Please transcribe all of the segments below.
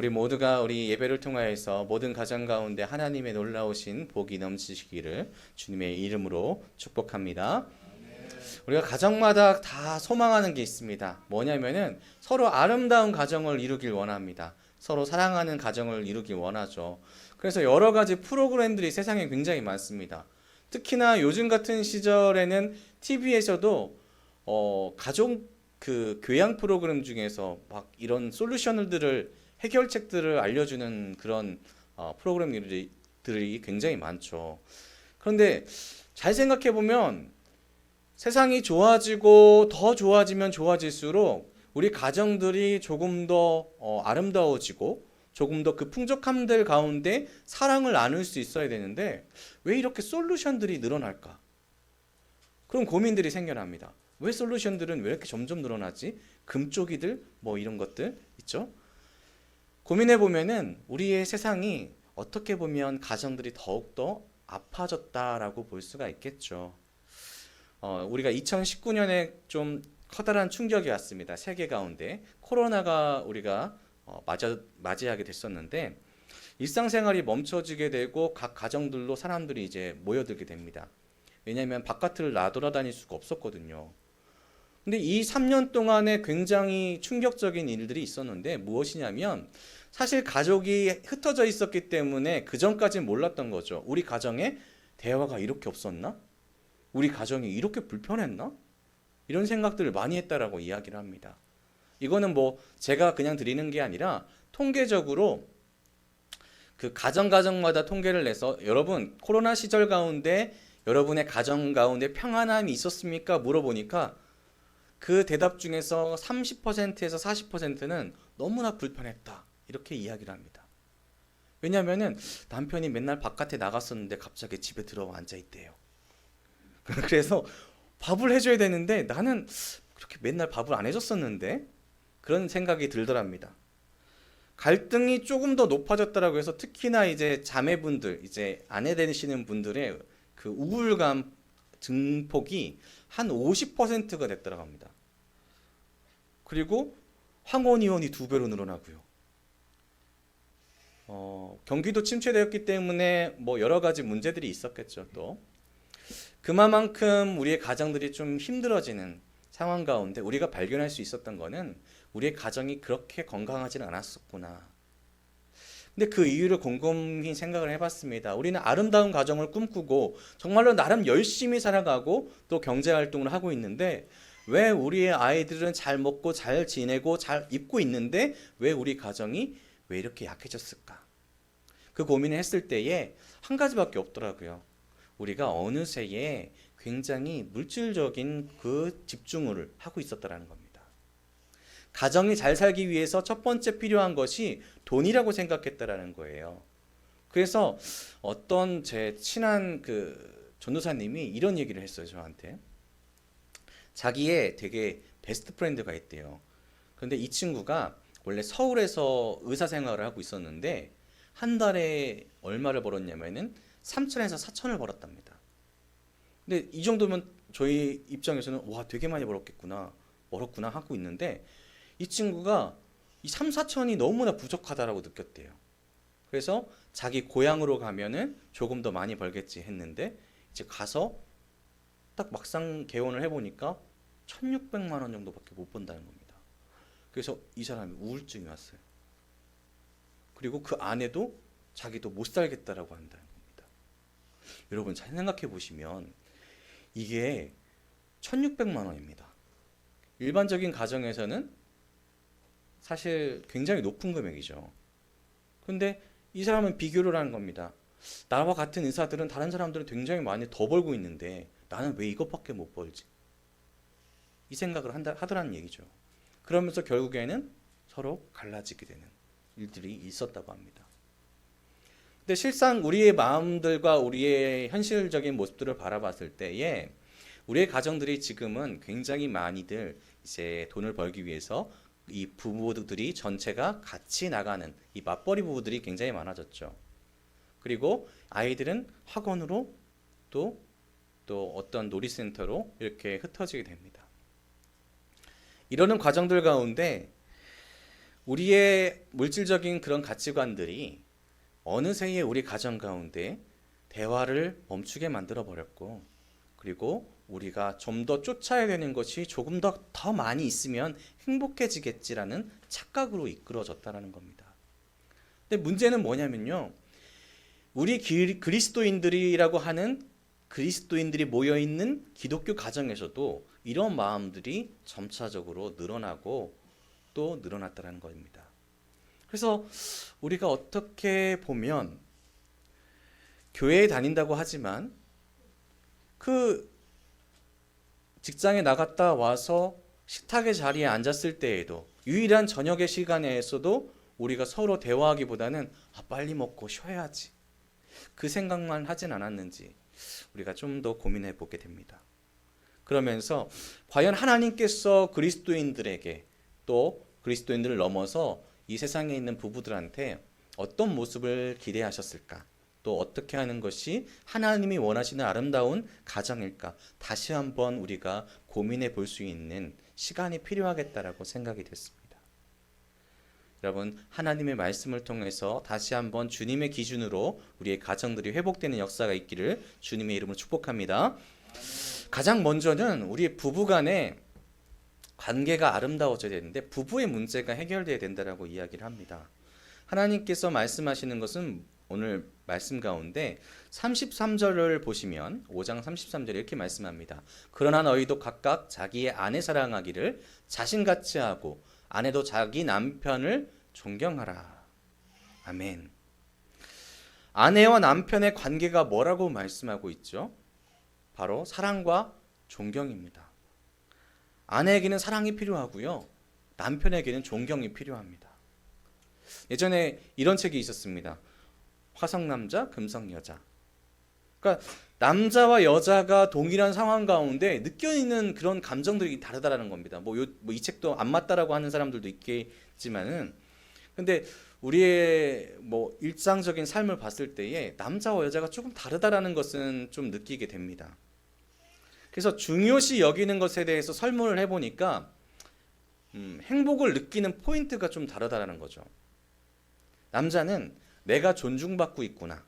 우리 모두가 우리 예배를 통하여서 모든 가정 가운데 하나님의 놀라우신 복이 넘치시기를 주님의 이름으로 축복합니다. 우리가 가정마다 다 소망하는 게 있습니다. 뭐냐면은 서로 아름다운 가정을 이루길 원합니다. 서로 사랑하는 가정을 이루길 원하죠. 그래서 여러 가지 프로그램들이 세상에 굉장히 많습니다. 특히나 요즘 같은 시절에는 TV에서도 가족 그 교양 프로그램 중에서 막 이런 솔루션들을 해결책들을 알려주는 그런 프로그램들이 굉장히 많죠. 그런데 잘 생각해 보면 세상이 좋아지고 더 좋아지면 좋아질수록 우리 가정들이 조금 더 아름다워지고 조금 더 그 풍족함들 가운데 사랑을 나눌 수 있어야 되는데 왜 이렇게 솔루션들이 늘어날까? 그런 고민들이 생겨납니다. 왜 솔루션들은 왜 이렇게 점점 늘어나지? 금쪽이들 뭐 이런 것들 있죠? 고민해 보면은 우리의 세상이 어떻게 보면 가정들이 더욱더 아파졌다라고 볼 수가 있겠죠. 우리가 2019년에 좀 커다란 충격이 왔습니다. 세계 가운데 코로나가 우리가 맞이하게 됐었는데 일상생활이 멈춰지게 되고 각 가정들로 사람들이 이제 모여들게 됩니다. 왜냐하면 바깥을 나돌아다닐 수가 없었거든요. 근데 이 3년 동안에 굉장히 충격적인 일들이 있었는데 무엇이냐면 사실 가족이 흩어져 있었기 때문에 그 전까지는 몰랐던 거죠. 우리 가정에 대화가 이렇게 없었나? 우리 가정이 이렇게 불편했나? 이런 생각들을 많이 했다라고 이야기를 합니다. 이거는 뭐 제가 그냥 드리는 게 아니라 통계적으로 그 가정마다 통계를 내서 여러분 코로나 시절 가운데 여러분의 가정 가운데 평안함이 있었습니까? 물어보니까 그 대답 중에서 30%에서 40%는 너무나 불편했다. 이렇게 이야기를 합니다. 왜냐하면은 남편이 맨날 바깥에 나갔었는데 갑자기 집에 들어와 앉아 있대요. 그래서 밥을 해줘야 되는데 나는 그렇게 맨날 밥을 안 해줬었는데 그런 생각이 들더랍니다. 갈등이 조금 더 높아졌다라고 해서 특히나 이제 자매분들, 이제 아내 되시는 분들의 그 우울감 증폭이 한 50%가 됐다고 합니다. 그리고 황혼이혼이 2배로 늘어나고요. 경기도 침체되었기 때문에 뭐 여러 가지 문제들이 있었겠죠. 또 그만큼 우리의 가정들이 좀 힘들어지는 상황 가운데 우리가 발견할 수 있었던 거는 우리의 가정이 그렇게 건강하지는 않았었구나. 근데 그 이유를 곰곰이 생각을 해봤습니다. 우리는 아름다운 가정을 꿈꾸고 정말로 나름 열심히 살아가고 또 경제활동을 하고 있는데 왜 우리의 아이들은 잘 먹고 잘 지내고 잘 입고 있는데 왜 우리 가정이 왜 이렇게 약해졌을까? 그 고민을 했을 때에 한 가지밖에 없더라고요. 우리가 어느새에 굉장히 물질적인 그 집중을 하고 있었다라는 겁니다. 가정이 잘 살기 위해서 첫 번째 필요한 것이 돈이라고 생각했다라는 거예요. 그래서 어떤 제 친한 그 전도사님이 이런 얘기를 했어요, 저한테. 자기의 되게 베스트 프렌드가 있대요. 그런데 이 친구가 원래 서울에서 의사 생활을 하고 있었는데 한 달에 얼마를 벌었냐면은 3천에서 4천을 벌었답니다. 근데 이 정도면 저희 입장에서는 와 되게 많이 벌었구나 하고 있는데 이 친구가 이 3, 4천이 너무나 부족하다라고 느꼈대요. 그래서 자기 고향으로 가면은 조금 더 많이 벌겠지 했는데 이제 가서 딱 막상 개원을 해보니까 1,600만 원 정도밖에 못 번다는 겁니다. 그래서 이 사람이 우울증이 왔어요. 그리고 그 아내도 자기도 못 살겠다라고 한다는 겁니다. 여러분 잘 생각해 보시면 이게 1,600만 원입니다. 일반적인 가정에서는 사실 굉장히 높은 금액이죠. 그런데 이 사람은 비교를 하는 겁니다. 나와 같은 의사들은 다른 사람들은 굉장히 많이 더 벌고 있는데 나는 왜 이것밖에 못 벌지? 이 생각을 하더라는 얘기죠. 그러면서 결국에는 서로 갈라지게 되는 일들이 있었다고 합니다. 근데 실상 우리의 마음들과 우리의 현실적인 모습들을 바라봤을 때에 우리의 가정들이 지금은 굉장히 많이들 이제 돈을 벌기 위해서 이 부부들이 전체가 같이 나가는 이 맞벌이 부부들이 굉장히 많아졌죠. 그리고 아이들은 학원으로 또 어떤 놀이센터로 이렇게 흩어지게 됩니다. 이러는 과정들 가운데 우리의 물질적인 그런 가치관들이 어느새에 우리 가정 가운데 대화를 멈추게 만들어 버렸고, 그리고 우리가 좀 더 쫓아야 되는 것이 조금 더 많이 있으면 행복해지겠지라는 착각으로 이끌어졌다라는 겁니다. 근데 문제는 뭐냐면요, 우리 그리스도인들이라고 하는 그리스도인들이 모여 있는 기독교 가정에서도 이런 마음들이 점차적으로 늘어나고 또 늘어났다는 겁니다. 그래서 우리가 어떻게 보면 교회에 다닌다고 하지만 그 직장에 나갔다 와서 식탁의 자리에 앉았을 때에도 유일한 저녁의 시간에서도 우리가 서로 대화하기보다는 빨리 먹고 쉬어야지, 그 생각만 하진 않았는지 우리가 좀 더 고민해 보게 됩니다. 그러면서 과연 하나님께서 그리스도인들에게 또 그리스도인들을 넘어서 이 세상에 있는 부부들한테 어떤 모습을 기대하셨을까? 또 어떻게 하는 것이 하나님이 원하시는 아름다운 가정일까? 다시 한번 우리가 고민해 볼 수 있는 시간이 필요하겠다라고 생각이 됐습니다. 여러분, 하나님의 말씀을 통해서 다시 한번 주님의 기준으로 우리의 가정들이 회복되는 역사가 있기를 주님의 이름으로 축복합니다. 가장 먼저는 우리 부부 간의 관계가 아름다워져야 되는데 부부의 문제가 해결돼야 된다라고 이야기를 합니다. 하나님께서 말씀하시는 것은 오늘 말씀 가운데 33절을 보시면 5장 33절에 이렇게 말씀합니다. 그러나 너희도 각각 자기의 아내 사랑하기를 자신같이 하고 아내도 자기 남편을 존경하라. 아멘. 아내와 남편의 관계가 뭐라고 말씀하고 있죠? 바로 사랑과 존경입니다. 아내에게는 사랑이 필요하고요, 남편에게는 존경이 필요합니다. 예전에 이런 책이 있었습니다. 화성남자, 금성여자. 그러니까 남자와 여자가 동일한 상황 가운데 느껴지는 그런 감정들이 다르다라는 겁니다. 이 책도 안 맞다라고 하는 사람들도 있겠지만은, 근데 우리의 일상적인 삶을 봤을 때에 남자와 여자가 조금 다르다라는 것은 좀 느끼게 됩니다. 그래서 중요시 여기는 것에 대해서 설문을 해보니까 행복을 느끼는 포인트가 좀 다르다라는 거죠. 남자는 내가 존중받고 있구나,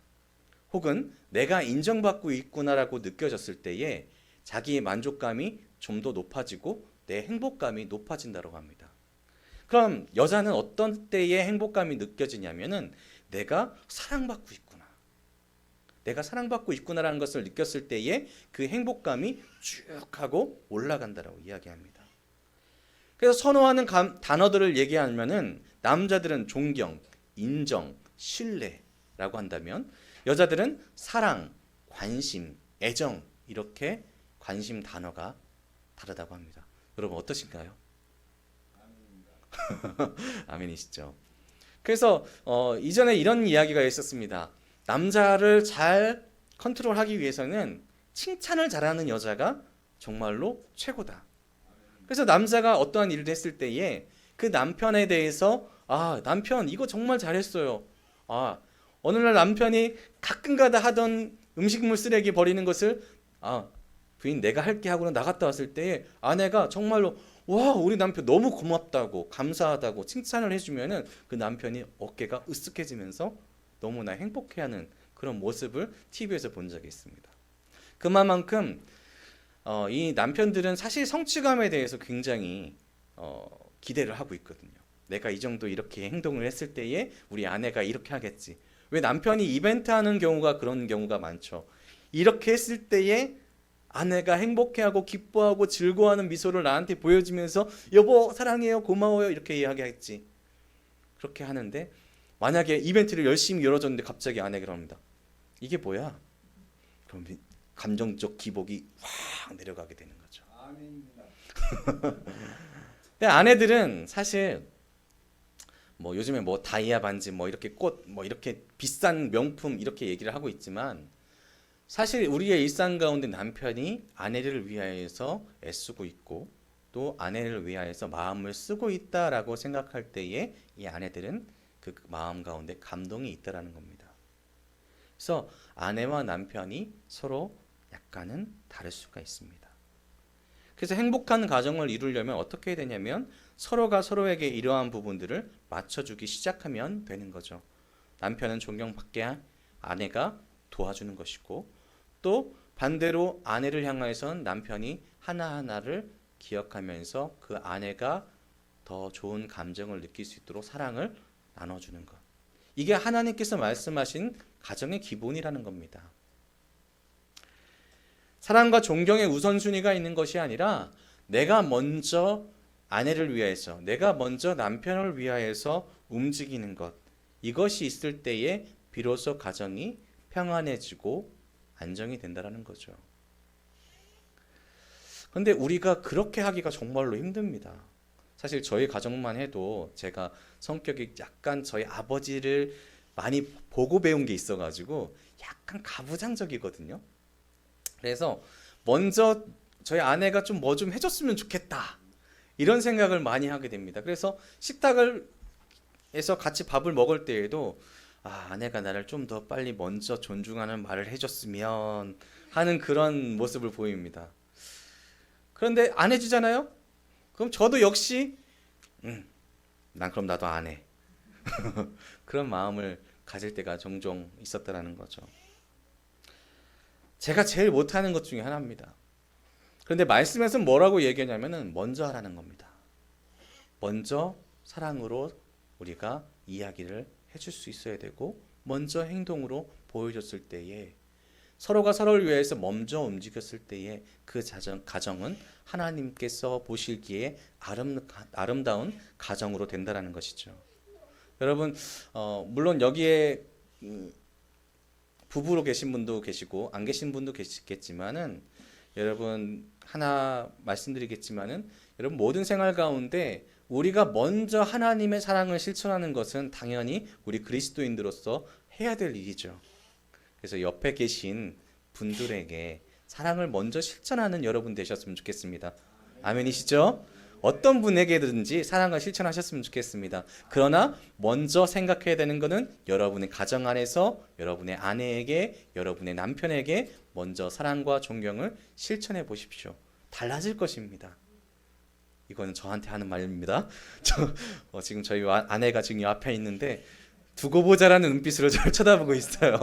혹은 내가 인정받고 있구나라고 느껴졌을 때에 자기의 만족감이 좀 더 높아지고 내 행복감이 높아진다고 합니다. 그럼 여자는 어떤 때에 행복감이 느껴지냐면은 내가 사랑받고 있구나, 내가 사랑받고 있구나라는 것을 느꼈을 때에 그 행복감이 쭉 하고 올라간다라고 이야기합니다. 그래서 선호하는 단어들을 얘기하면은 남자들은 존경, 인정, 신뢰라고 한다면 여자들은 사랑, 관심, 애정, 이렇게 관심 단어가 다르다고 합니다. 여러분 어떠신가요? 아멘이시죠? 그래서 이전에 이런 이야기가 있었습니다. 남자를 잘 컨트롤하기 위해서는 칭찬을 잘하는 여자가 정말로 최고다. 그래서 남자가 어떠한 일을 했을 때에 그 남편에 대해서 남편 이거 정말 잘했어요. 어느 날 남편이 가끔가다 하던 음식물 쓰레기 버리는 것을 부인 내가 할게 하고는 나갔다 왔을 때에 아내가 정말로 와 우리 남편 너무 고맙다고 감사하다고 칭찬을 해주면은 그 남편이 어깨가 으쓱해지면서 너무나 행복해하는 그런 모습을 TV에서 본 적이 있습니다. 그만큼 이 남편들은 사실 성취감에 대해서 굉장히 기대를 하고 있거든요. 내가 이 정도 이렇게 행동을 했을 때에 우리 아내가 이렇게 하겠지. 왜 남편이 이벤트 하는 경우가 그런 경우가 많죠. 이렇게 했을 때에 아내가 행복해하고 기뻐하고 즐거워하는 미소를 나한테 보여주면서 여보 사랑해요 고마워요 이렇게 이야기했지. 그렇게 하는데 만약에 이벤트를 열심히 열어줬는데 갑자기 아내가 그럽니다. 이게 뭐야? 그럼 감정적 기복이 확 내려가게 되는 거죠. 근데 아내들은 사실 요즘에 다이아 반지 이렇게 꽃 이렇게 비싼 명품 이렇게 얘기를 하고 있지만 사실 우리의 일상 가운데 남편이 아내를 위하여서 애쓰고 있고 또 아내를 위하여서 마음을 쓰고 있다라고 생각할 때에 이 아내들은 그 마음 가운데 감동이 있다라는 겁니다. 그래서 아내와 남편이 서로 약간은 다를 수가 있습니다. 그래서 행복한 가정을 이루려면 어떻게 해야 되냐면 서로가 서로에게 이러한 부분들을 맞춰주기 시작하면 되는 거죠. 남편은 존경받게 아내가 도와주는 것이고, 또 반대로 아내를 향해선 남편이 하나하나를 기억하면서 그 아내가 더 좋은 감정을 느낄 수 있도록 사랑을 나눠주는 것. 이게 하나님께서 말씀하신 가정의 기본이라는 겁니다. 사랑과 존경의 우선순위가 있는 것이 아니라 내가 먼저 아내를 위하여서, 내가 먼저 남편을 위하여서 움직이는 것, 이것이 있을 때에 비로소 가정이 평안해지고 안정이 된다는 거죠. 그런데 우리가 그렇게 하기가 정말로 힘듭니다. 사실 저희 가정만 해도 제가 성격이 약간 저희 아버지를 많이 보고 배운 게 있어가지고 약간 가부장적이거든요. 그래서 먼저 저희 아내가 좀 뭐 좀 해줬으면 좋겠다, 이런 생각을 많이 하게 됩니다. 그래서 식탁에서 같이 밥을 먹을 때에도 아내가 나를 좀 더 빨리 먼저 존중하는 말을 해줬으면 하는 그런 모습을 보입니다. 그런데 안 해주잖아요? 그럼 저도 역시 난 그럼 나도 안 해. 그런 마음을 가질 때가 종종 있었다라는 거죠. 제가 제일 못하는 것 중에 하나입니다. 그런데 말씀에서 뭐라고 얘기하냐면은 먼저 하라는 겁니다. 먼저 사랑으로 우리가 이야기를 해줄 수 있어야 되고, 먼저 행동으로 보여줬을 때에, 서로가 서로를 위해서 먼저 움직였을 때에 그 가정은 하나님께서 보시기에 아름다운 가정으로 된다는 것이죠. 여러분, 물론 여기에 부부로 계신 분도 계시고 안 계신 분도 계시겠지만은, 여러분 하나 말씀드리겠지만은, 여러분 모든 생활 가운데 우리가 먼저 하나님의 사랑을 실천하는 것은 당연히 우리 그리스도인들로서 해야 될 일이죠. 그래서 옆에 계신 분들에게 사랑을 먼저 실천하는 여러분 되셨으면 좋겠습니다. 아멘이시죠? 어떤 분에게든지 사랑을 실천하셨으면 좋겠습니다. 그러나 먼저 생각해야 되는 것은 여러분의 가정 안에서 여러분의 아내에게, 여러분의 남편에게 먼저 사랑과 존경을 실천해 보십시오. 달라질 것입니다. 이거는 저한테 하는 말입니다. 지금 저희 아내가 지금 이 앞에 있는데 두고 보자라는 눈빛으로 저를 쳐다보고 있어요.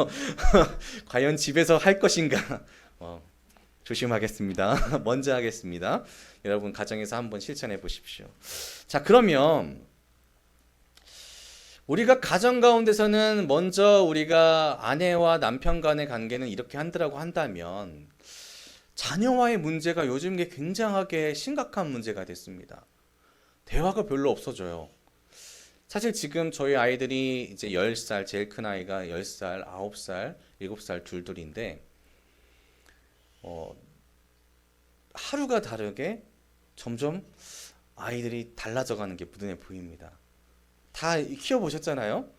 과연 집에서 할 것인가? 조심하겠습니다. 먼저 하겠습니다. 여러분 가정에서 한번 실천해 보십시오. 자, 그러면 우리가 가정 가운데서는 먼저 우리가 아내와 남편 간의 관계는 이렇게 한다고 한다면, 자녀와의 문제가 요즘 게 굉장하게 심각한 문제가 됐습니다. 대화가 별로 없어져요. 사실 지금 저희 아이들이 이제 10살, 제일 큰 아이가 10살, 9살, 7살 둘둘인데, 하루가 다르게 점점 아이들이 달라져가는 게 눈에 보입니다. 다 키워보셨잖아요?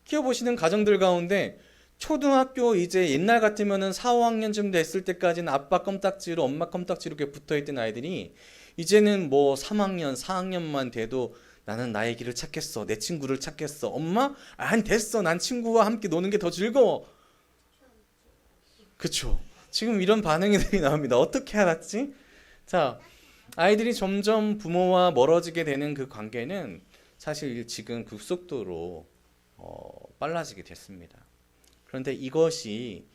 키워보시는 가정들 가운데 초등학교 이제 옛날 같으면은 4, 5학년쯤 됐을 때까지는 아빠 껌딱지로 엄마 껌딱지로 이렇게 붙어있던 아이들이 이제는 뭐 3학년, 4학년만 돼도 나는 나의 길을 찾겠어, 내 친구를 찾겠어, 엄마? 아니 됐어, 난 친구와 함께 노는 게 더 즐거워. 그쵸? 지금 이런 반응들이 나옵니다. 어떻게 알았지? 자, 아이들이 점점 부모와 멀어지게 되는 그 관계는 사실 지금 급속도로 빨라지게 됐습니다. 그런데 이것이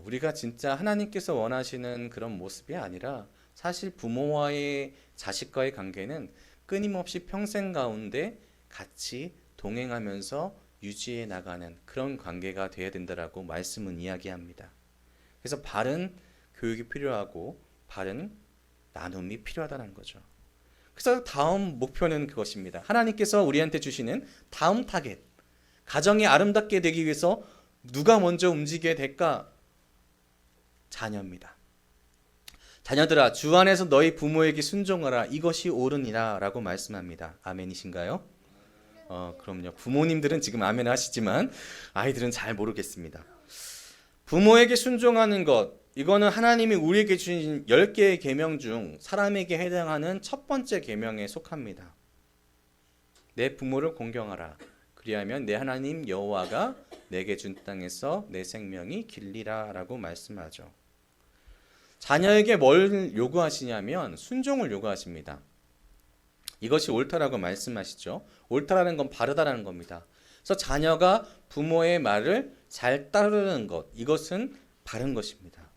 우리가 진짜 하나님께서 원하시는 그런 모습이 아니라, 사실 부모와의 자식과의 관계는 끊임없이 평생 가운데 같이 동행하면서 유지해 나가는 그런 관계가 되어야 된다라고 말씀은 이야기합니다. 그래서 바른 교육이 필요하고 바른 나눔이 필요하다는 거죠. 그래서 다음 목표는 그것입니다. 하나님께서 우리한테 주시는 다음 타겟, 가정이 아름답게 되기 위해서 누가 먼저 움직여야 될까? 자녀입니다. 자녀들아, 주 안에서 너희 부모에게 순종하라, 이것이 옳으니라 라고 말씀합니다. 아멘이신가요? 그럼요. 부모님들은 지금 아멘 하시지만 아이들은 잘 모르겠습니다. 부모에게 순종하는 것, 이거는 하나님이 우리에게 주신 10개의 계명 중 사람에게 해당하는 첫 번째 계명에 속합니다. 내 부모를 공경하라. 그리하면 내 하나님 여호와가 내게 준 땅에서 내 생명이 길리라 라고 말씀하죠. 자녀에게 뭘 요구하시냐면 순종을 요구하십니다. 이것이 옳다라고 말씀하시죠. 옳다라는 건 바르다라는 겁니다. 그래서 자녀가 부모의 말을 잘 따르는 것, 이것은 바른 것입니다.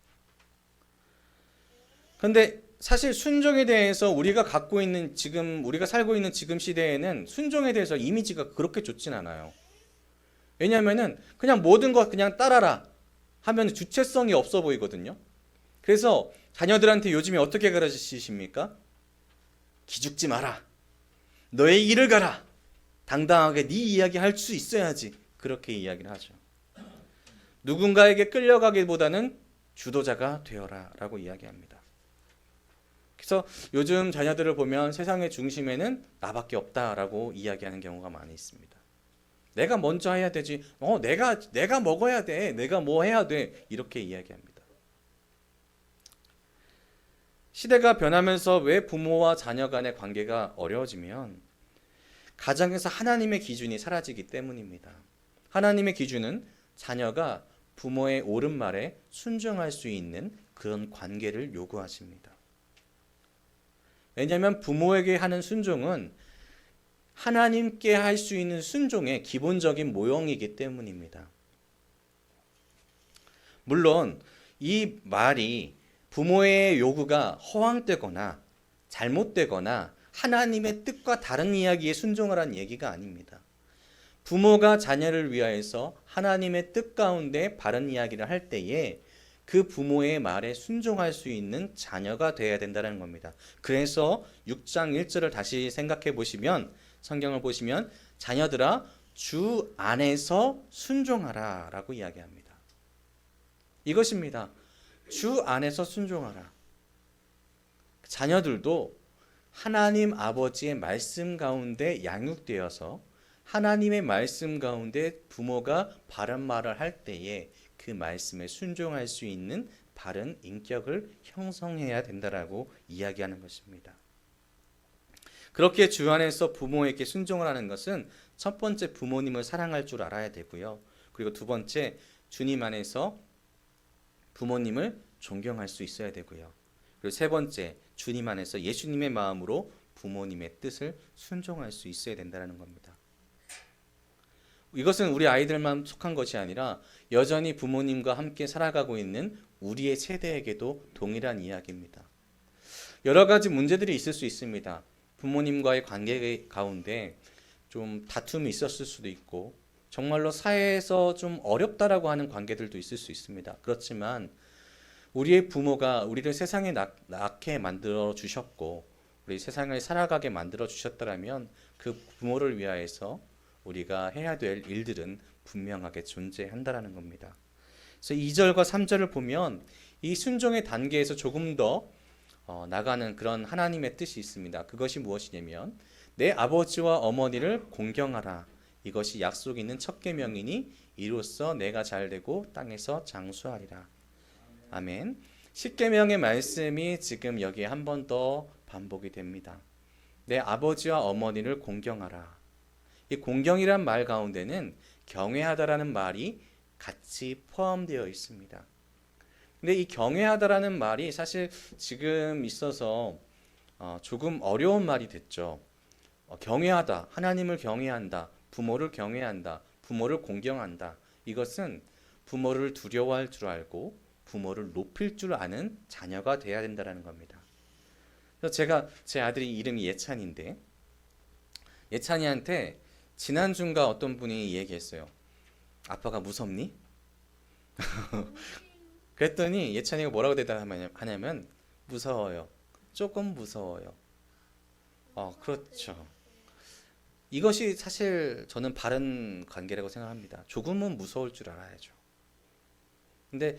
그런데 사실 순종에 대해서 우리가 갖고 있는 지금 우리가 살고 있는 지금 시대에는 순종에 대해서 이미지가 그렇게 좋진 않아요. 왜냐하면은 그냥 모든 것 그냥 따라라 하면 주체성이 없어 보이거든요. 그래서 자녀들한테 요즘에 어떻게 가르치십니까? 기죽지 마라. 너의 일을 가라. 당당하게 네 이야기 할 수 있어야지. 그렇게 이야기를 하죠. 누군가에게 끌려가기보다는 주도자가 되어라 라고 이야기합니다. 그래서 요즘 자녀들을 보면 세상의 중심에는 나밖에 없다라고 이야기하는 경우가 많이 있습니다. 내가 먼저 해야 되지. 내가 먹어야 돼. 내가 뭐 해야 돼. 이렇게 이야기합니다. 시대가 변하면서 왜 부모와 자녀 간의 관계가 어려워지면 가정에서 하나님의 기준이 사라지기 때문입니다. 하나님의 기준은 자녀가 부모의 옳은 말에 순종할 수 있는 그런 관계를 요구하십니다. 왜냐하면 부모에게 하는 순종은 하나님께 할 수 있는 순종의 기본적인 모형이기 때문입니다. 물론 이 말이 부모의 요구가 허황되거나 잘못되거나 하나님의 뜻과 다른 이야기에 순종하라는 얘기가 아닙니다. 부모가 자녀를 위하여서 하나님의 뜻 가운데 바른 이야기를 할 때에 그 부모의 말에 순종할 수 있는 자녀가 되어야 된다는 겁니다. 그래서 6장 1절을 다시 생각해 보시면 성경을 보시면 자녀들아 주 안에서 순종하라 라고 이야기합니다. 이것입니다. 주 안에서 순종하라. 자녀들도 하나님 아버지의 말씀 가운데 양육되어서 하나님의 말씀 가운데 부모가 바른 말을 할 때에 그 말씀에 순종할 수 있는 바른 인격을 형성해야 된다라고 이야기하는 것입니다. 그렇게 주 안에서 부모에게 순종을 하는 것은 첫 번째 부모님을 사랑할 줄 알아야 되고요. 그리고 두 번째 주님 안에서 부모님을 존경할 수 있어야 되고요. 그리고 세 번째 주님 안에서 예수님의 마음으로 부모님의 뜻을 순종할 수 있어야 된다는 겁니다. 이것은 우리 아이들만 속한 것이 아니라 여전히 부모님과 함께 살아가고 있는 우리의 세대에게도 동일한 이야기입니다. 여러 가지 문제들이 있을 수 있습니다. 부모님과의 관계 가운데 좀 다툼이 있었을 수도 있고 정말로 사회에서 좀 어렵다라고 하는 관계들도 있을 수 있습니다. 그렇지만 우리의 부모가 우리를 세상에 낳게 만들어 주셨고 우리 세상을 살아가게 만들어 주셨다면 그 부모를 위하여서 우리가 해야 될 일들은 분명하게 존재한다라는 겁니다. 그래서 2절과 3절을 보면 이 순종의 단계에서 조금 더 나가는 그런 하나님의 뜻이 있습니다. 그것이 무엇이냐면 내 아버지와 어머니를 공경하라. 이것이 약속 있는 첫 계명이니 이로써 내가 잘되고 땅에서 장수하리라. 아멘. 10계명의 말씀이 지금 여기에 한 번 더 반복이 됩니다. 내 아버지와 어머니를 공경하라. 이 공경이란 말 가운데는 경외하다라는 말이 같이 포함되어 있습니다. 근데 이 경외하다라는 말이 사실 지금 있어서 조금 어려운 말이 됐죠. 경외하다, 하나님을 경외한다, 부모를 경외한다, 부모를 공경한다. 이것은 부모를 두려워할 줄 알고 부모를 높일 줄 아는 자녀가 돼야 된다는 겁니다. 그래서 제 아들이 이름이 예찬인데 예찬이한테 지난주인가 어떤 분이 얘기했어요. 아빠가 무섭니? 그랬더니 예찬이가 뭐라고 대답하냐면 무서워요. 조금 무서워요. 그렇죠. 이것이 사실 저는 바른 관계라고 생각합니다. 조금은 무서울 줄 알아야죠. 근데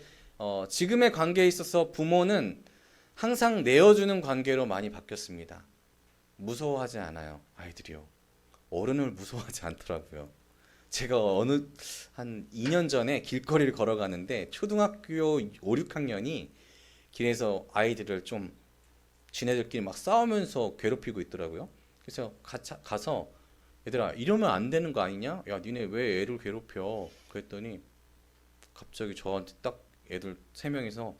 지금의 관계에 있어서 부모는 항상 내어주는 관계로 많이 바뀌었습니다. 무서워하지 않아요. 아이들이요. 어른을 무서워하지 않더라고요. 제가 한 2년 전에 길거리를 걸어가는데 초등학교 5, 6학년이 길에서 아이들을 좀 지네들끼리 막 싸우면서 괴롭히고 있더라고요. 그래서 가서 얘들아 이러면 안 되는 거 아니냐? 야 니네 왜 애를 괴롭혀? 그랬더니 갑자기 저한테 딱 애들 3명이서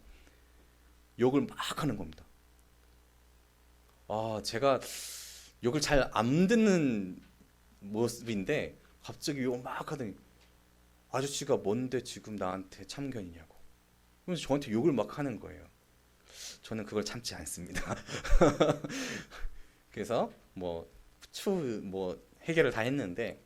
욕을 막 하는 겁니다. 제가 욕을 잘 안 듣는 모습인데 갑자기 욕 막 하더니 아저씨가 뭔데 지금 나한테 참견이냐고. 그래서 저한테 욕을 막 하는 거예요. 저는 그걸 참지 않습니다. 그래서 뭐 해결을 다 했는데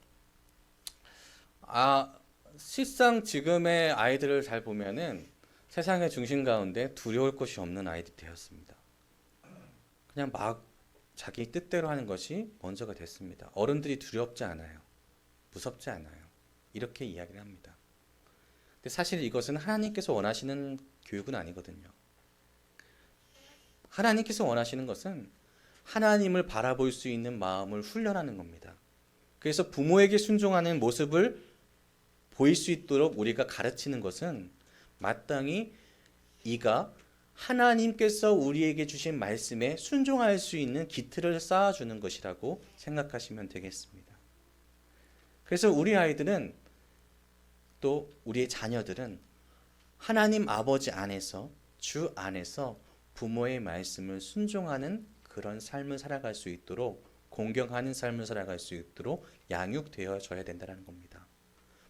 실상 지금의 아이들을 잘 보면은 세상의 중심 가운데 두려울 것이 없는 아이들이 되었습니다. 그냥 막 자기 뜻대로 하는 것이 먼저가 됐습니다. 어른들이 두렵지 않아요. 무섭지 않아요. 이렇게 이야기를 합니다. 근데 사실 이것은 하나님께서 원하시는 교육은 아니거든요. 하나님께서 원하시는 것은 하나님을 바라볼 수 있는 마음을 훈련하는 겁니다. 그래서 부모에게 순종하는 모습을 보일 수 있도록 우리가 가르치는 것은 마땅히 이가 하나님께서 우리에게 주신 말씀에 순종할 수 있는 기틀을 쌓아주는 것이라고 생각하시면 되겠습니다. 그래서 우리 아이들은 또 우리의 자녀들은 하나님 아버지 안에서 주 안에서 부모의 말씀을 순종하는 그런 삶을 살아갈 수 있도록 공경하는 삶을 살아갈 수 있도록 양육되어져야 된다는 겁니다.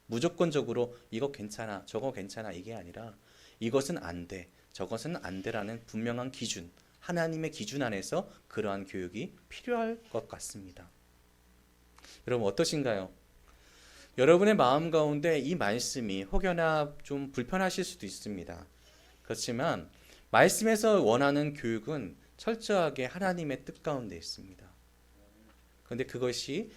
무조건적으로 이거 괜찮아 저거 괜찮아 이게 아니라 이것은 안 돼 저것은 안 돼라는 분명한 기준 하나님의 기준 안에서 그러한 교육이 필요할 것 같습니다. 여러분 어떠신가요? 여러분의 마음 가운데 이 말씀이 혹여나 좀 불편하실 수도 있습니다. 그렇지만 말씀에서 원하는 교육은 철저하게 하나님의 뜻 가운데 있습니다. 그런데 그것이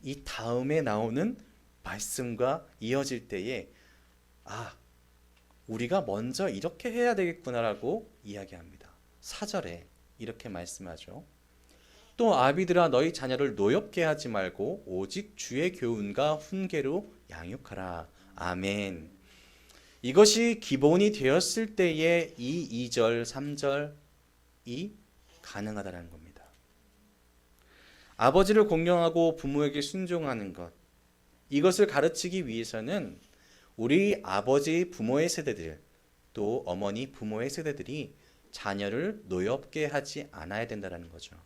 이 다음에 나오는 말씀과 이어질 때에 우리가 먼저 이렇게 해야 되겠구나라고 이야기합니다. 4절에 이렇게 말씀하죠. 또 아비들아 너희 자녀를 노엽게 하지 말고 오직 주의 교훈과 훈계로 양육하라. 아멘. 이것이 기본이 되었을 때에 이 2절, 3절이 가능하다는 겁니다. 아버지를 공경하고 부모에게 순종하는 것. 이것을 가르치기 위해서는 우리 아버지 부모의 세대들 또 어머니 부모의 세대들이 자녀를 노엽게 하지 않아야 된다는 거죠.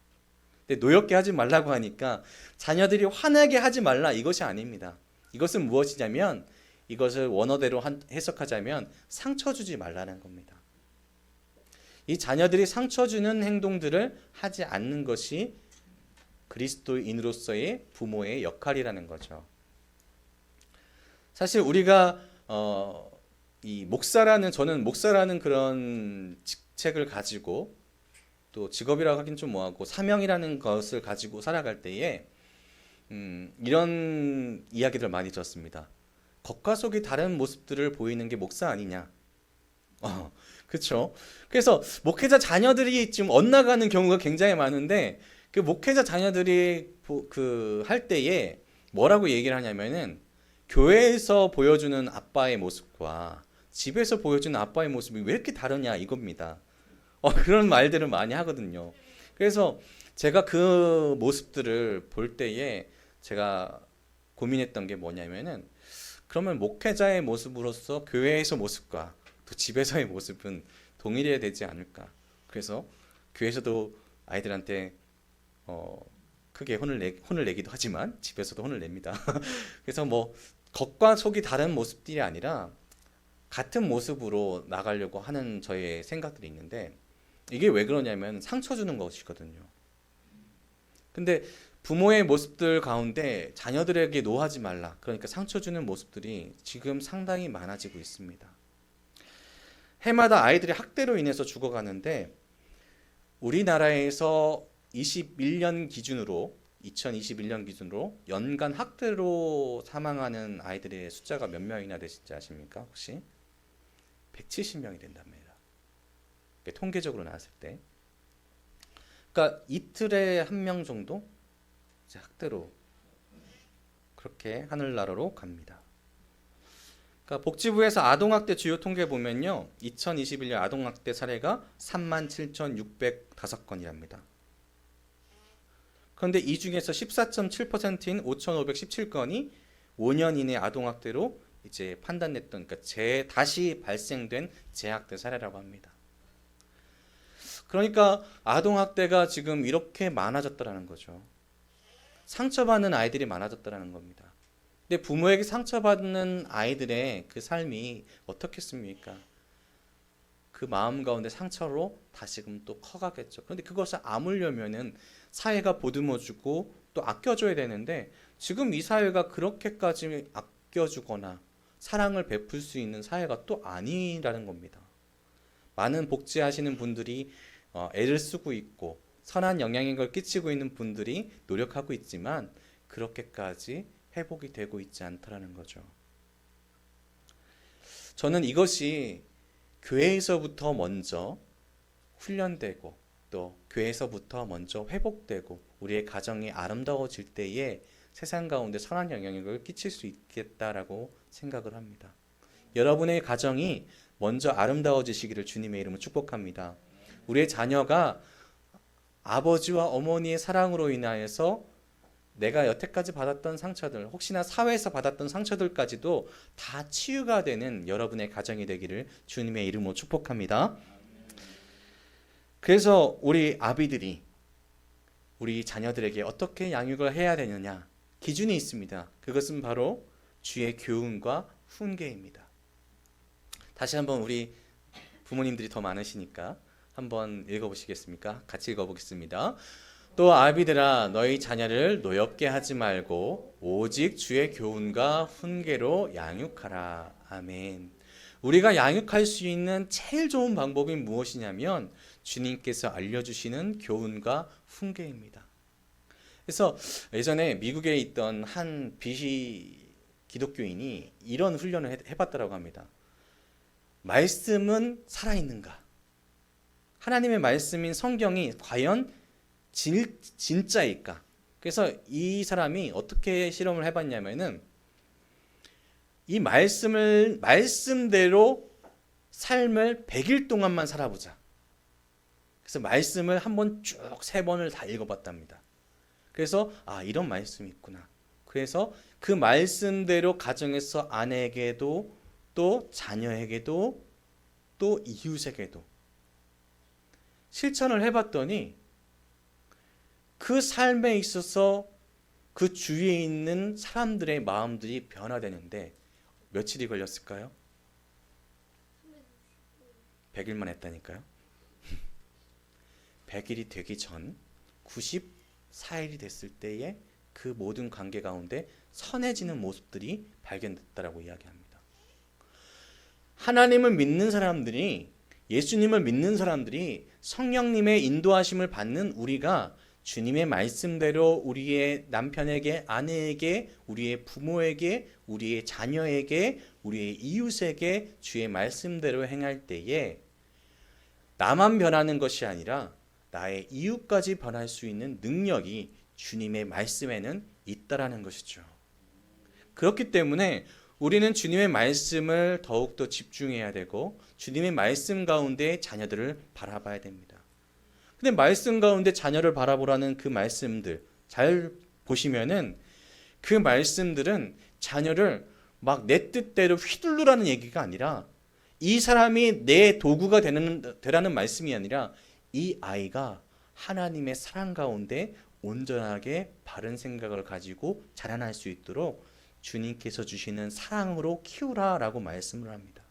근데 노엽게 하지 말라고 하니까 자녀들이 화나게 하지 말라 이것이 아닙니다. 이것은 무엇이냐면 이것을 원어대로 해석하자면 상처 주지 말라는 겁니다. 이 자녀들이 상처 주는 행동들을 하지 않는 것이 그리스도인으로서의 부모의 역할이라는 거죠. 사실 우리가 저는 목사라는 그런 직책을 가지고 또 직업이라고 하긴 좀 뭐하고 사명이라는 것을 가지고 살아갈 때에 이런 이야기들 많이 들었습니다. 겉과 속이 다른 모습들을 보이는 게 목사 아니냐? 그렇죠. 그래서 목회자 자녀들이 지금 엇나가는 경우가 굉장히 많은데 그 목회자 자녀들이 할 때에 뭐라고 얘기를 하냐면은 교회에서 보여주는 아빠의 모습과 집에서 보여주는 아빠의 모습이 왜 이렇게 다르냐 이겁니다. 그런 말들을 많이 하거든요. 그래서 제가 그 모습들을 볼 때에 제가 고민했던 게 뭐냐면은 그러면 목회자의 모습으로서 교회에서 모습과 또 집에서의 모습은 동일해야 되지 않을까. 그래서 교회에서도 아이들한테 크게 혼을 내기도 하지만 집에서도 혼을 냅니다. 그래서 겉과 속이 다른 모습들이 아니라 같은 모습으로 나가려고 하는 저의 생각들이 있는데 이게 왜 그러냐면 상처 주는 것이거든요. 근데 부모의 모습들 가운데 자녀들에게 노하지 말라. 그러니까 상처 주는 모습들이 지금 상당히 많아지고 있습니다. 해마다 아이들이 학대로 인해서 죽어가는데 우리나라에서 2021년 기준으로 연간 학대로 사망하는 아이들의 숫자가 몇 명이나 되실지 아십니까? 혹시? 170명이 된답니다. 통계적으로 나왔을 때. 그러니까 이틀에 한 명 정도 이제 학대로 그렇게 하늘나라로 갑니다. 그러니까 복지부에서 아동학대 주요 통계 보면요. 2021년 아동학대 사례가 37,605건이랍니다. 그런데 이 중에서 14.7%인 5,517건이 5년 이내 아동학대로 이제 판단됐던, 그러니까 다시 발생된 재학대 사례라고 합니다. 그러니까 아동학대가 지금 이렇게 많아졌다라는 거죠. 상처받는 아이들이 많아졌다라는 겁니다. 근데 부모에게 상처받는 아이들의 그 삶이 어떻겠습니까? 그 마음 가운데 상처로 다시금 또 커가겠죠. 그런데 그것을 아물려면은 사회가 보듬어주고 또 아껴줘야 되는데 지금 이 사회가 그렇게까지 아껴주거나 사랑을 베풀 수 있는 사회가 또 아니라는 겁니다. 많은 복지하시는 분들이 애를 쓰고 있고 선한 영향력을 끼치고 있는 분들이 노력하고 있지만 그렇게까지 회복이 되고 있지 않다라는 거죠. 저는 이것이 교회에서부터 먼저 훈련되고 또 교회에서부터 먼저 회복되고 우리의 가정이 아름다워질 때에 세상 가운데 선한 영향력을 끼칠 수 있겠다라고 생각을 합니다. 여러분의 가정이 먼저 아름다워지시기를 주님의 이름으로 축복합니다. 우리의 자녀가 아버지와 어머니의 사랑으로 인하여서 내가 여태까지 받았던 상처들, 혹시나 사회에서 받았던 상처들까지도 다 치유가 되는 여러분의 가정이 되기를 주님의 이름으로 축복합니다. 그래서 우리 아비들이 우리 자녀들에게 어떻게 양육을 해야 되느냐 기준이 있습니다. 그것은 바로 주의 교훈과 훈계입니다. 다시 한번 우리 부모님들이 더 많으시니까 한번 읽어보시겠습니까? 같이 읽어보겠습니다. 또 아비들아 너희 자녀를 노엽게 하지 말고 오직 주의 교훈과 훈계로 양육하라. 아멘. 우리가 양육할 수 있는 제일 좋은 방법이 무엇이냐면 주님께서 알려주시는 교훈과 훈계입니다. 그래서 예전에 미국에 있던 한 비시 기독교인이 이런 훈련을 해봤다고 합니다. 말씀은 살아있는가? 하나님의 말씀인 성경이 과연 진짜일까? 그래서 이 사람이 어떻게 실험을 해봤냐면은 이 말씀대로 삶을 100일 동안만 살아보자. 그래서 말씀을 한번 쭉 3번을 다 읽어봤답니다. 그래서 이런 말씀이 있구나. 그래서 그 말씀대로 가정에서 아내에게도 또 자녀에게도 또 이웃에게도 실천을 해봤더니 그 삶에 있어서 그 주위에 있는 사람들의 마음들이 변화되는데 며칠이 걸렸을까요? 100일만 했다니까요. 100일이 되기 전 94일이 됐을 때에 그 모든 관계 가운데 선해지는 모습들이 발견됐다라고 이야기합니다. 하나님을 믿는 사람들이, 예수님을 믿는 사람들이 성령님의 인도하심을 받는 우리가 주님의 말씀대로 우리의 남편에게, 아내에게, 우리의 부모에게, 우리의 자녀에게, 우리의 이웃에게 주의 말씀대로 행할 때에 나만 변하는 것이 아니라 나의 이웃까지 변할 수 있는 능력이 주님의 말씀에는 있다라는 것이죠. 그렇기 때문에 우리는 주님의 말씀을 더욱더 집중해야 되고 주님의 말씀 가운데 자녀들을 바라봐야 됩니다. 근데 말씀 가운데 자녀를 바라보라는 그 말씀들 잘 보시면은 그 말씀들은 자녀를 막 내 뜻대로 휘둘르라는 얘기가 아니라 이 사람이 내 도구가 되라는 말씀이 아니라 이 아이가 하나님의 사랑 가운데 온전하게 바른 생각을 가지고 자라날 수 있도록 주님께서 주시는 사랑으로 키우라라고 말씀을 합니다.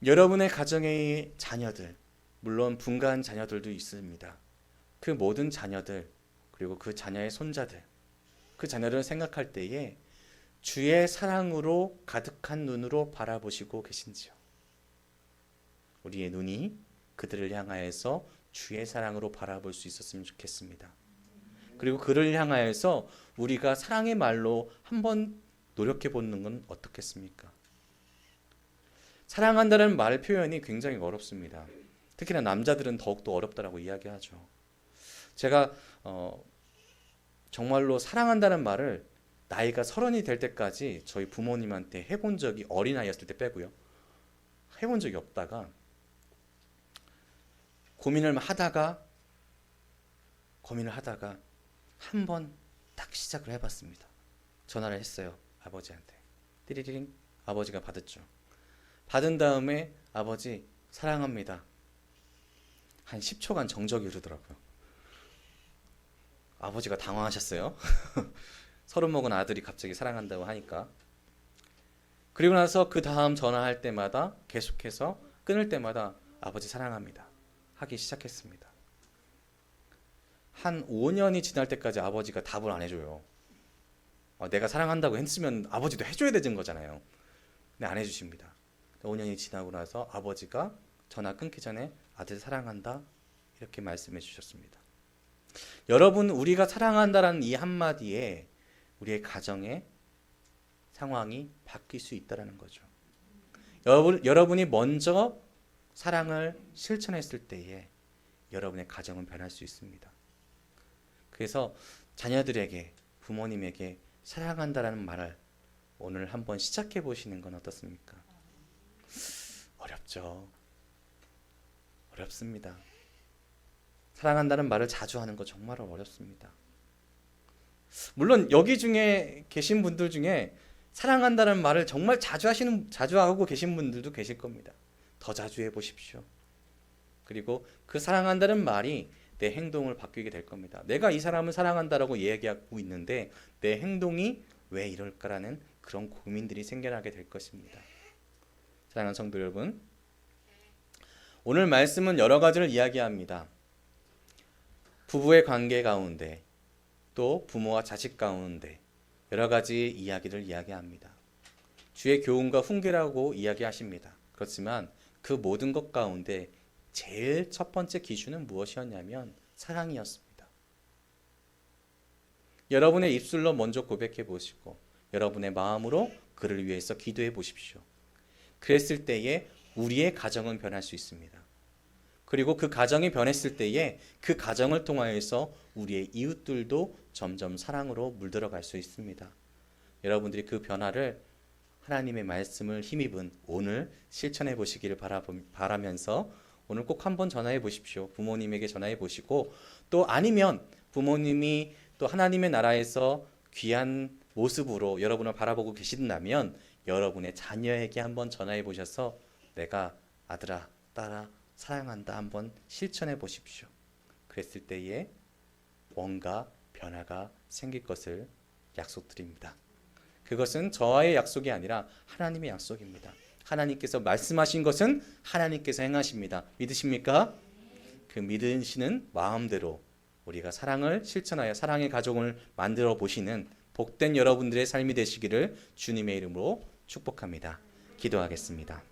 여러분의 가정의 자녀들, 물론 분가한 자녀들도 있습니다. 그 모든 자녀들, 그리고 그 자녀의 손자들, 그 자녀를 생각할 때에 주의 사랑으로 가득한 눈으로 바라보시고 계신지요? 우리의 눈이 그들을 향하여서 주의 사랑으로 바라볼 수 있었으면 좋겠습니다. 그리고 그를 향하여서 우리가 사랑의 말로 한번 노력해 보는 건 어떻겠습니까? 사랑한다는 말 표현이 굉장히 어렵습니다. 특히나 남자들은 더욱더 어렵다라고 이야기하죠. 제가 정말로 사랑한다는 말을 나이가 30이 될 때까지 저희 부모님한테 해본 적이 어린아이였을 때 빼고요. 해본 적이 없다가 고민을 하다가 한 번 딱 시작을 해봤습니다. 전화를 했어요. 아버지한테. 띠리링 아버지가 받았죠. 받은 다음에 아버지 사랑합니다. 한 10초간 정적이 흐르더라고요. 아버지가 당황하셨어요. 30 먹은 아들이 갑자기 사랑한다고 하니까. 그리고 나서 그 다음 전화할 때마다 계속해서 끊을 때마다 아버지 사랑합니다 하기 시작했습니다. 한 5년이 지날 때까지 아버지가 답을 안 해줘요. 내가 사랑한다고 했으면 아버지도 해줘야 되는 거잖아요. 근데 안 해주십니다. 5년이 지나고 나서 아버지가 전화 끊기 전에 아들 사랑한다 이렇게 말씀해 주셨습니다. 여러분, 우리가 사랑한다라는 이 한마디에 우리의 가정의 상황이 바뀔 수 있다는 거죠. 여러분이 먼저 사랑을 실천했을 때에 여러분의 가정은 변할 수 있습니다. 그래서 자녀들에게, 부모님에게 사랑한다라는 말을 오늘 한번 시작해 보시는 건 어떻습니까? 어렵죠. 어렵습니다. 사랑한다는 말을 자주 하는 거 정말 어렵습니다. 물론 여기 중에 계신 분들 중에 사랑한다는 말을 정말 자주 하고 계신 분들도 계실 겁니다. 더 자주 해보십시오. 그리고 그 사랑한다는 말이 내 행동을 바뀌게 될 겁니다. 내가 이 사람을 사랑한다라고 이야기하고 있는데 내 행동이 왜 이럴까라는 그런 고민들이 생겨나게 될 것입니다. 사랑하는 성도 여러분, 오늘 말씀은 여러 가지를 이야기합니다. 부부의 관계 가운데, 또 부모와 자식 가운데 여러 가지 이야기를 이야기합니다. 주의 교훈과 훈계라고 이야기하십니다. 그렇지만 그 모든 것 가운데 제일 첫 번째 기준은 무엇이었냐면 사랑이었습니다. 여러분의 입술로 먼저 고백해 보시고 여러분의 마음으로 그를 위해서 기도해 보십시오. 그랬을 때에 우리의 가정은 변할 수 있습니다. 그리고 그 가정이 변했을 때에 그 가정을 통하여서 우리의 이웃들도 점점 사랑으로 물들어갈 수 있습니다. 여러분들이 그 변화를 하나님의 말씀을 힘입은 오늘 실천해 보시기를 바라면서 오늘 꼭 한번 전화해 보십시오. 부모님에게 전화해 보시고, 또 아니면 부모님이 또 하나님의 나라에서 귀한 모습으로 여러분을 바라보고 계신다면 여러분의 자녀에게 한번 전화해 보셔서 내가 아들아, 딸아, 사랑한다 한번 실천해 보십시오. 그랬을 때에 뭔가 변화가 생길 것을 약속드립니다. 그것은 저와의 약속이 아니라 하나님의 약속입니다. 하나님께서 말씀하신 것은 하나님께서 행하십니다. 믿으십니까? 그 믿으시는 마음대로 우리가 사랑을 실천하여 사랑의 가족을 만들어 보시는 복된 여러분들의 삶이 되시기를 주님의 이름으로 축복합니다. 기도하겠습니다.